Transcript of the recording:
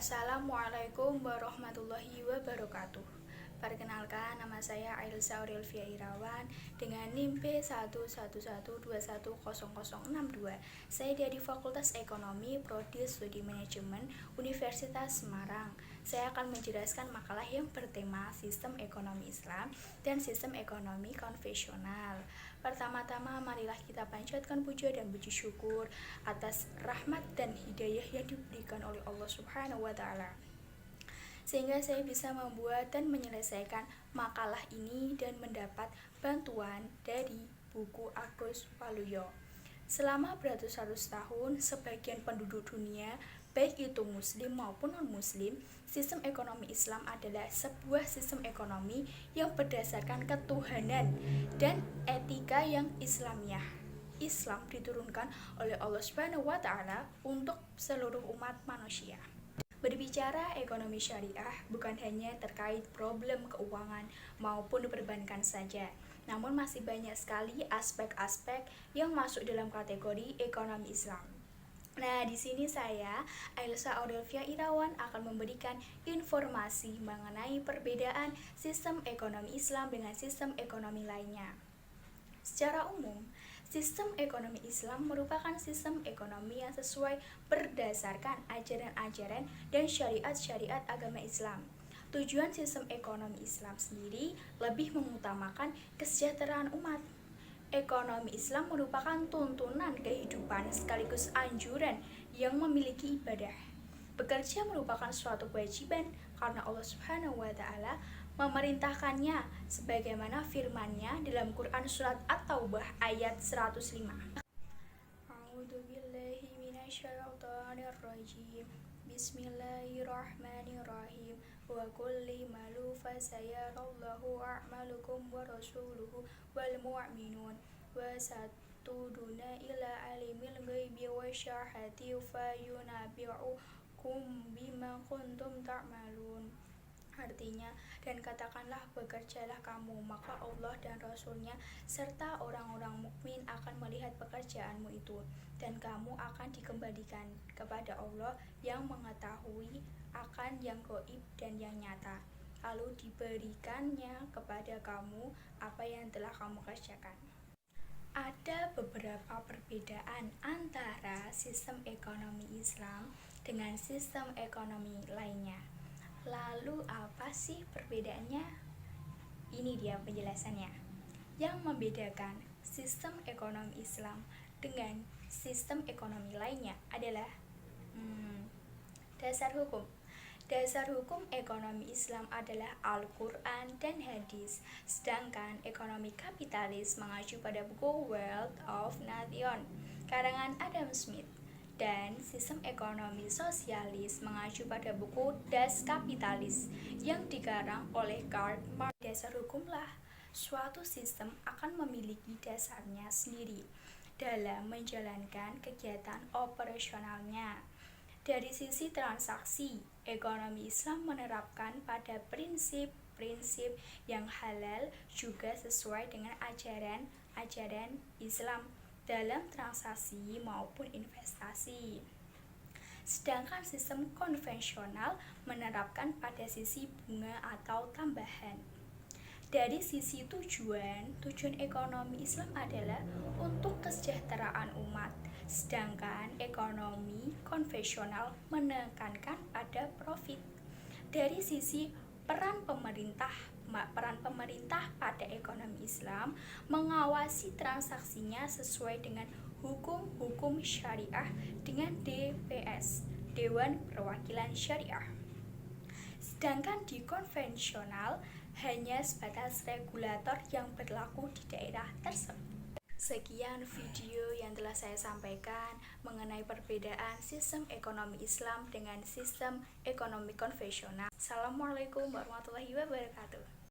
Assalamualaikum warahmatullahi wabarakatuh. Perkenalkan, nama saya Ailsa Aurelvia Irawan dengan NIM B11121200062. Saya dari Fakultas Ekonomi Prodi Studi Manajemen Universitas Semarang. Saya akan menjelaskan makalah yang bertema Sistem Ekonomi Islam dan Sistem Ekonomi Konvensional. Pertama-tama, marilah kita panjatkan puja dan puji syukur atas rahmat dan hidayah yang diberikan oleh Allah Subhanahu wa Ta'ala, sehingga saya bisa membuat dan menyelesaikan makalah ini dan mendapat bantuan dari buku Agus Waluyo. Selama beratus-ratus tahun, sebagian penduduk dunia, baik itu muslim maupun non-muslim, sistem ekonomi Islam adalah sebuah sistem ekonomi yang berdasarkan ketuhanan dan etika yang Islamiyah. Islam diturunkan oleh Allah Subhanahu wa Ta'ala untuk seluruh umat manusia. Berbicara ekonomi syariah bukan hanya terkait problem keuangan maupun perbankan saja, namun masih banyak sekali aspek-aspek yang masuk dalam kategori ekonomi Islam. Nah, di sini saya, Ailsa Aurelvia Irawan, akan memberikan informasi mengenai perbedaan sistem ekonomi Islam dengan sistem ekonomi lainnya. Secara umum, sistem ekonomi Islam merupakan sistem ekonomi yang sesuai berdasarkan ajaran-ajaran dan syariat-syariat agama Islam. Tujuan sistem ekonomi Islam sendiri lebih mengutamakan kesejahteraan umat. Ekonomi Islam merupakan tuntunan kehidupan sekaligus anjuran yang memiliki ibadah. Bekerja merupakan suatu kewajiban karena Allah Subhanahu wa Ta'ala memerintahkannya sebagaimana firman-Nya dalam Quran surat At-Taubah ayat 105. A'udzubillahi minasyaitonirrajim. Bismillahirrahmanirrahim. Wa kulli malu fasayarallahu a'malukum wa rasuluhu wal mu'minun wa satuduna ila alimil ghaibi wa syahadati fayunabi'ukum bima kuntum ta'malun. Artinya, dan katakanlah bekerjalah kamu, maka Allah dan Rasul-Nya serta orang-orang mukmin akan melihat pekerjaanmu itu, dan kamu akan dikembalikan kepada Allah yang mengetahui akan yang gaib dan yang nyata, lalu diberikannya kepada kamu apa yang telah kamu kerjakan. Ada beberapa perbedaan antara sistem ekonomi Islam dengan sistem ekonomi lainnya. Lalu apa sih perbedaannya? Ini dia penjelasannya. Yang membedakan sistem ekonomi Islam dengan sistem ekonomi lainnya adalah dasar hukum. Dasar hukum ekonomi Islam adalah Al-Quran dan Hadis, sedangkan ekonomi kapitalis mengacu pada buku Wealth of Nations karangan Adam Smith, dan sistem ekonomi sosialis mengacu pada buku Das Kapitalis yang dikarang oleh Karl Marx. Dasar hukumlah suatu sistem akan memiliki dasarnya sendiri dalam menjalankan kegiatan operasionalnya. Dari sisi transaksi, ekonomi Islam menerapkan pada prinsip-prinsip yang halal juga sesuai dengan ajaran Islam dalam transaksi maupun investasi. Sedangkan sistem konvensional menerapkan pada sisi bunga atau tambahan. Dari sisi tujuan ekonomi Islam adalah untuk kesejahteraan umat, sedangkan ekonomi konvensional menekankan pada profit. Dari sisi peran pemerintah pada ekonomi Islam mengawasi transaksinya sesuai dengan hukum-hukum syariah dengan DPS, Dewan Perwakilan Syariah. Sedangkan di konvensional hanya sebatas regulator yang berlaku di daerah tersebut. Sekian video yang telah saya sampaikan mengenai perbedaan sistem ekonomi Islam dengan sistem ekonomi konvensional. Assalamualaikum warahmatullahi wabarakatuh.